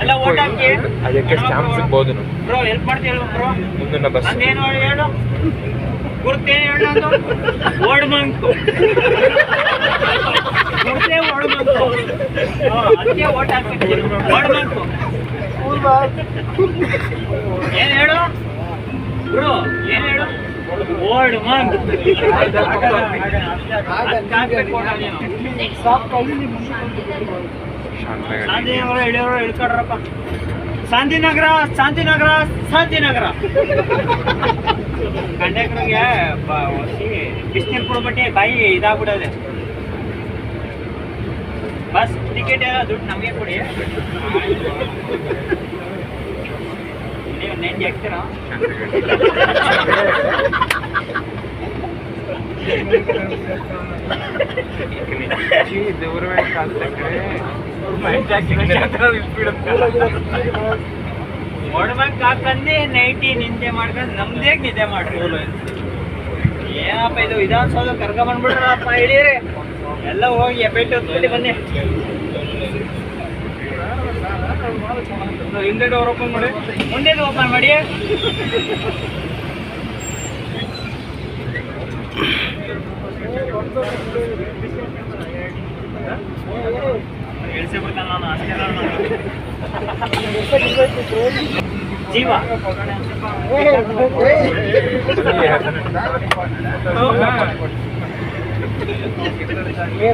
ಎಲ್ಲ ಓಟ್ ಹಾಕಿ ಅದಕ್ಕೆ ಸ್ಟಾಂಪ್ ಸಿಗ್ಬೋದು. ಬ್ರೋ ಹೆಲ್ಪ್ ಮಾಡ್ತೀವಿ ಬ್ರೋ. ಮುಂದಿನ ಬಸ್ ಏನು ಹೇಳು ಗುರ್ತೇನು ಹೇಳು ಓಡ್ಮಂಕು ಗುರ್ತೇ ಓಡ್ಮಂಕು ಅದಕ್ಕೆ ಓಟ್ ಹಾಕ್ಬೇಕು. ಓಡ್ಮಂಕು ಏನು ಹೇಳು ಬ್ರೋ ಏನು ಹೇಳು ಓಡ್ಮಂಕ್ ಶಾಂತಿನಗರ ಎಳೆಯವರು ಇಳ್ಕೊಡ್ರಪ್ಪ. ಶಾಂತಿನಗರ ಶಾಂತಿನಗರ ಶಾಂತಿನಗರ ಕಂಡಕ್ಟರ್ಗೆ ಬಿಸಿನೀರು ಕೊಡ್ಬಿಟ್ಟು ಬಾಯಿ ಇದಾಗ್ಬಿಡೋದೆ. ಬಸ್ ಟಿಕೆಟ್ ಎಲ್ಲ ದುಡ್ಡು ನಮಗೆ ಕೊಡಿ. ನೀವು ನೆಂಜಿ ಹಾಕ್ತೀರಾ? ಓಡ್ಬೇಕು ಹಾಕಂದು ನೈಟಿ ನಿದ್ದೆ ಮಾಡ್ಕೊಂಡು ನಮ್ದೇ ನಿದ್ದೆ ಮಾಡ್ರಿ. ಏನಪ್ಪ ಇದು ವಿಧಾನಸೌಧ ಕರ್ಕೊಂಡ್ಬಂದ್ಬಿಡ್ರಪ್ಪ ಹೇಳಿರಿ ಎಲ್ಲ ಹೋಗಿ ಎಫೆಕ್ಟ್ ಹೊತ್ಬಿಟ್ಟು ಬನ್ನಿ. ಹಿಂದೆ ಡೋರ್ ಓಪನ್ ಮಾಡಿ, ಮುಂದೆ ಓಪನ್ ಮಾಡಿ. ಇಳಿಸಿಬಿಡ್ತಾನೆ ನಾನು ಅಷ್ಟೇ ಜೀವ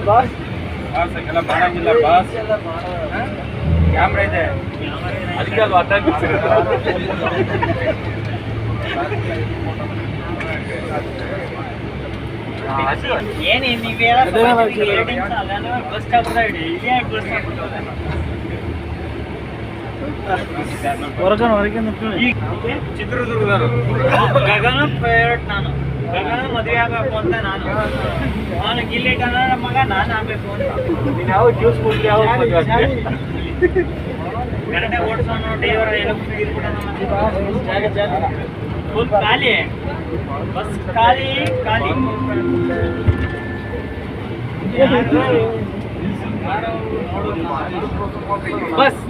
ಬಾಸ್ ಎಲ್ಲ ಮಾಡಂಗಿಲ್ಲ ಬಾಸ್. ಕ್ಯಾಮ್ರಾ ಇದೆ ಅದಕ್ಕೆ ಅದು ಅಟ್ಯಾಕ್ ಏನು ನೀವೇಳ ಬಸ್ ಸ್ಟಾಪ್ ಚಿತ್ರದುರ್ಗದವರು ಗಗನ ಫೇವ್ರೇಟ್. ನಾನು ಗಗನ ಮದುವೆ ಆಗಬೇಕು ಅಂತ ನಾನು ಗಿಲ್ಲಿಟ್ ಅನ್ನೋ ಮಗ ನಾನು ಆಗ್ಬೇಕು ಅಂತ. ಯಾವ ಜ್ಯೂಸ್ ಕುಡಿದು ಯಾವ ಕರೆಕ್ಟಾಗಿ ಓಡಿಸೋನು ಡ್ರೈವರ್ ಎಲ್ಲ ಫುಲ್ ಖಾಲಿ ಬಸ್ ಖಾಲಿ ಖಾಲಿ. ಬಸ್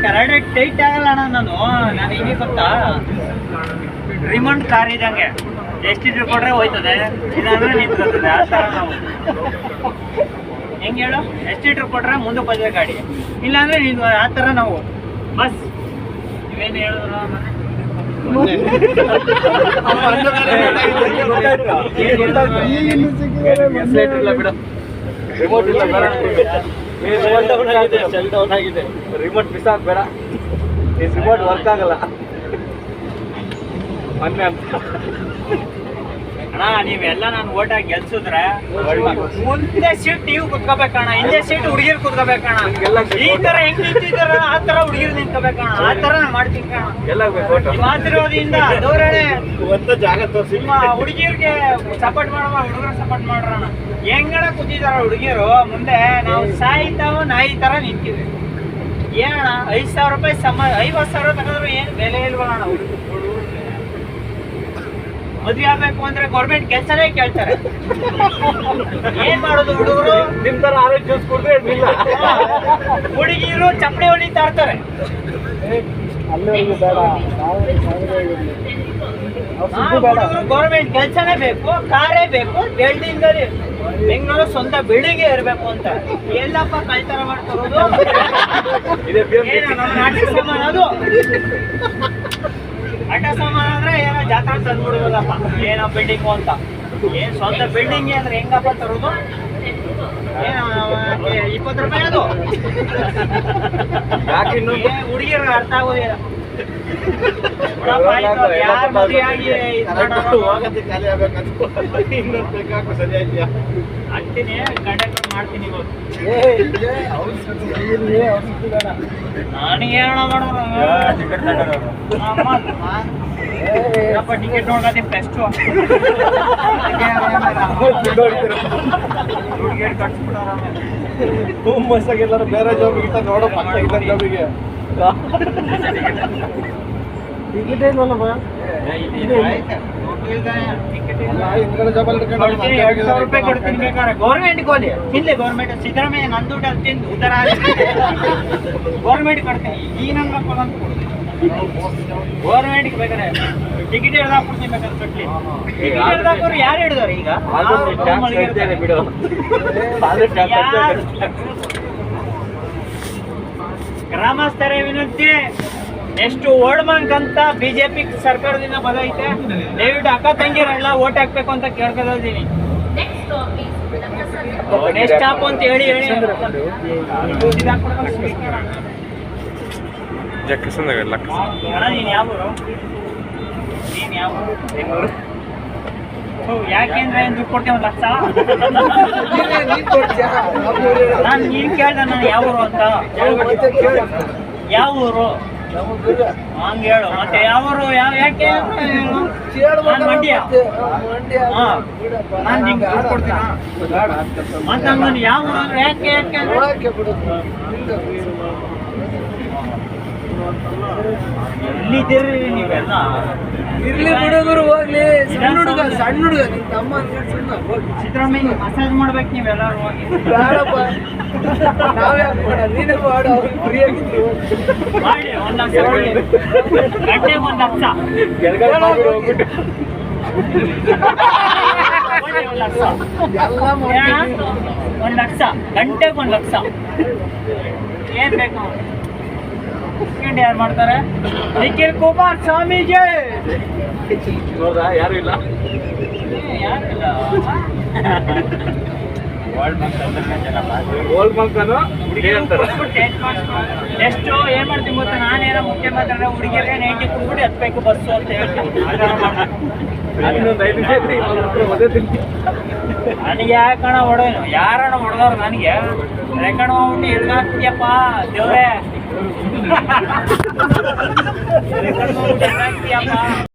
ಕರೆಕ್ಟ್ ಟೈಟ್ ಆಗಲ್ಲ ಅಣ್ಣ. ನಾನು ಹೇಗೆ ಗೊತ್ತಾ, ರಿಮೋಟ್ ಕಾರ್ ಇದ್ದಂಗೆ ಎಷ್ಟಿದ್ರು ಕೊಟ್ರೆ ಹೋಯ್ತದೆ, ಇಲ್ಲಾಂದ್ರೆ ನಿಂತ್ಕೊತದೆ. ಆ ಥರ ನಾವು ಹೆಂಗೆ ಹೇಳು, ಎಷ್ಟಿಟ್ರು ಕೊಟ್ರೆ ಮುಂದೆ ಬದಲೇ ಗಾಡಿ, ಇಲ್ಲಾಂದ್ರೆ ನಿಂತು ಆ ಥರ ನಾವು. ಬಸ್ ಇವೇನು ಹೇಳಿದ್ರು ರಿಮೋಟ್ ಇಲ್ಲ ಡೌನ್ ಆಗಿದೆ. ರಿಮೋಟ್ ಮಿಸ್ ಆಗಬೇಡ, ಈ ರಿಮೋಟ್ ವರ್ಕ್ ಆಗಲ್ಲ ಮೊನ್ನೆ ಅಂತ. ಅಣ್ಣ ನೀವೆಲ್ಲ ನಾನು ಓಟ್ ಹಾಕಿ ಗೆಲ್ಸಿದ್ರೆ ಮುಂದೆ ಸೀಟ್ ನೀವು ಕುತ್ಕೋಬೇಕಣ್ಣ, ಹಿಂದೆ ಸೀಟ್ ಹುಡುಗಿರು ಕುತ್ಕೋಬೇಕಣ್ಣ. ಈ ತರ ಹೆಂಗ್ ನಿಂತಿದ್ದಾರ ಆ ತರ ಹುಡುಗಿರು ನಿಂತ್ಕೋಬೇಕಣ್ಣ. ಆ ತರ ನಾನು ಮಾಡ್ತೀನಿ ಕಣ. ಆಶೀರ್ವಾದದಿಂದ ದೌರಣೆ ಜಾಗ ತೋರಿಸಿ ಹುಡುಗಿರ್ಗೆ ಸಪೋರ್ಟ್ ಮಾಡೋ, ಹುಡುಗರು ಸಪೋರ್ಟ್ ಮಾಡ್ರಣ. ಹೆಂಗಣ ಕೂತಿದಾರ ಹುಡುಗಿರು ಮುಂದೆ, ನಾವು ಸಾಯ್ತಾವ ನಾಯಿ ತರ ನಿಂತಿದ್ವಿ. ಏನಣ್ಣ 5,000 ರೂಪಾಯಿ 50,000 ತಗೊಂಡ್ರು ಏನು ಬೆಲೆ ಇಲ್ವಣ್ಣ. ಮದ್ವೆ ಆಗ್ಬೇಕು ಅಂದ್ರೆ ಗೌರ್ಮೆಂಟ್ ಕೆಲಸನೇ ಕೇಳ್ತಾರೆ. ಏನ್ ಮಾಡೋದು ಹುಡುಗರು, ನಿಮ್ ತರ ಆರೋಗ್ಯ ಜ್ಯೂಸ್ ಕುಡಿದ್ರೆ ಇಲ್ಲ, ಹುಡುಗಿರು ಚಪ್ಪಡಿ ಹೊಡಿತಾ ಇರ್ತಾರೆ. ಹುಡುಗರು ಗೌರ್ಮೆಂಟ್ ಕೆಲಸನೇ ಬೇಕು, ಕಾರೇ ಬೇಕು, ಬಿಲ್ಡಿಂಗ್ ಅಲ್ಲಿ ಬೆಂಗಳೂರು ಸ್ವಂತ ಬಿಲ್ಡಿಂಗ್ ಇರ್ಬೇಕು ಅಂತ. ಎಲ್ಲಪ್ಪ ಕಳ್ತರ ಮಾಡ್ತಿರೋದು. ನಮ್ಮ ನಾಟಕ ಸಾಮಾನು ಅದು ಆಟ ಸಾಮಾನು ಅಂದ್ರೆ ಏನೋ ಜಾತ್ರೆ ತಂದ್ಬಿಡ್ಬೋದಪ್ಪ, ಏನೋ ಬಿಲ್ಡಿಂಗು ಅಂತ. ಏನ್ ಸ್ವಂತ ಬಿಲ್ಡಿಂಗ್ ಅಂದ್ರೆ ಹೆಂಗಪ್ಪ ತರೋದು? ಏನು 20 ರೂಪಾಯಿ ಅದು ಹುಡುಗಿರ ಅರ್ಥ ಆಗೋದಿಲ್ಲ. ಯಾರು ಮದುವೆ ಆಗಿ ಅಂತೀನಿ ಕಂಡಕ್ಟರ್ ಮಾಡ್ತೀನಿ ನನಗೇನ ಮಾಡೋಣ ಟಿಕೆಟ್ ನೋಡ್ತೀನಿ ಬೆಸ್ಟ್ ಎಲ್ಲರೂ ಬೇರೆ ಜಾಬಿಗಿಂತ ನೋಡೋ ಪಕ್ಕ ಜಾಬಿಗೆ ಟಿಕೆಟ್ ಇಲ್ವಲ್ಲ ಹಿಂದ್ಗಡೆ ಜಾಬಲ್ಲಿ ಇಟ್ಕೊಂಡು ಅವ್ರು ಕೊಡ್ತೀನಿ, 2,000 ರೂಪಾಯಿ ಕೊಡ್ತೀನಿ ಬೇಕಾದ್ರೆ ಗೌರ್ಮೆಂಟ್ ಹೋಲಿ ತಿನ್ಲಿ ಗೌರ್ಮೆಂಟ್ ಸಿದ್ದರಾಮಯ್ಯ ನನ್ನ ದುಡ್ಡು ಅಲ್ಲಿ ತಿಂದು ಉದ್ದಾರ ಗೌರ್ಮೆಂಟ್ ಕೊಡ್ತೀನಿ ಈ ನನ್ನ ಮಕ್ಕಳು ಅಂತ ಗೌರ್ಮೆಂಟ್ಗೆ ಬೇಕಾದ್ರೆ ಟಿಕೆಟ್ ಹಿಡ್ದಾಕ್ಬಿಡ್ತೀನಿ ಬೇಕಾದ್ರೆ ಕಟ್ಲಿ ಟಿಕೆಟ್ ಹಿಡ್ದಾಕೋರು ಯಾರು ಹಿಡಿದವ್ರು ಈಗ ಬಿಡು ಯಾರು? ಗ್ರಾಮಸ್ಥರೇ ವಿನಂತಿ, ಎಷ್ಟು ಓಡ್ ಬ್ಯಾಂಕ್ ಅಂತ ಬಿಜೆಪಿ ಸರ್ಕಾರದಿಂದ ಬದೈತೆ, ದಯವಿಟ್ಟು ಅಕ್ಕ ತಂಗಿರೆಲ್ಲ ಓಟ್ ಹಾಕ್ಬೇಕು ಅಂತ ಕೇಳ್ಕೊಳ್ತೀನಿ. ನೆಕ್ಸ್ಟ್ ಸ್ಟಾಪ್ ಅಂತ ಹೇಳಿ ಅಣ್ಣ ನೀನ್ ಯಾವ ಊರು? ನೀನ್ ಯಾವ ಊರು? ಯಾಕೆಂದ್ರೆ ಏನ್ ದುಡ್ಡು ಕೊಡ್ತೇವೆ 1 ಲಕ್ಷ ನಾನು ನೀನ್ ಕೇಳ್ದ ನಾನು ಯಾವ ಊರು ಅಂತ ಯಾವ ಊರು ಹಂಗ ಹೇಳು ಮತ್ತೆ ಯಾವ ಊರು ಯಾಕೆ ನಾನು ಮಂಡ್ಯ ಹಾ ನಾನು ನಿಂಗೆ ದುಡ್ಡು ಕೊಡ್ತೀನ ಮತ್ತೆ ಹಂಗ ಯಾವ ಊರು ಅಂದ್ರೆ ಯಾಕೆ ಎಲ್ಲಿದ್ದೀರಿ ನೀವೆಲ್ಲ ಇರ್ಲಿ ಬಿಡುಗರು ಹೋಗ್ಲಿ ಸಣ್ಣ ಹುಡುಗ ನಿನ್ ತಮ್ಮ ಸಿದ್ದರಾಮಯ್ಯ ಮಸಾಜ್ ಮಾಡ್ಬೇಕು ನೀವೆಲ್ಲರೂ ಹೋಗಿ ಬೇಡಪ್ಪ ನಾವ್ಯಾಕೆ ಮಾಡ ನೀನೇ ಮಾಡು ಅವ್ರಿಗೆ ಫ್ರೀ ಆಗಿದ್ರು ಮಾಡಿ 1 ಲಕ್ಷ ಕೊಡಿ ಗಂಟೆಗೆ 1 ಲಕ್ಷ ಕೊಡಿ 1 ಲಕ್ಷ ಎಲ್ಲ ಮಾಡ್ತೀನಿ 1 ಲಕ್ಷ ಗಂಟೆಗೆ 1 ಲಕ್ಷ ಏನ್ ಬೇಕು ಯಾರು ಮಾಡ್ತಾರೆ ನಿಖಿಲ್ ಕುಮಾರಸ್ವಾಮಿಗೆ ನೋಡ್ದ ಯಾರು ಇಲ್ಲ ಯಾರಿಲ್ಲ ಗೋಲ್ಡ್ ಬಂಕ್ ಎಷ್ಟು ಏನ್ ಮಾಡ್ತೀನಿ ಗೊತ್ತಾ, ನಾನೇನೋ ಮುಖ್ಯಮಂತ್ರಿ ಹುಡುಗಿಯರಿಗೆ 90 ಕೊಟ್ಬಿಟ್ಟು ಎತ್ಬೇಕು ಬಸ್ಸು ಅಂತ ಹೇಳ್ತೀನಿ. ಇನ್ನೊಂದು 5 ನಿಮಿಷ ಐತ್ರಿ ಮದುವೆ ತಿಂತೀನಿ ನನಗೆ ಯಾಕಣ ಹೊಡೋನು ಯಾರಣ್ಣ ಹೊಡೆದವ್ರು ನನಗೆ ರೆಕಾರ್ಡ್ ಮಾಡ್ಬಿಟ್ಟು ಎಲ್ಗಾಕ್ತಿಯಪ್ಪ ದೇವ್ರೆ ರೆಕಾರ್ಡ್ ಮಾಡ್ಬಿಟ್ಟು ಎಲ್ಗಾಕ್ತಿಯಪ್ಪ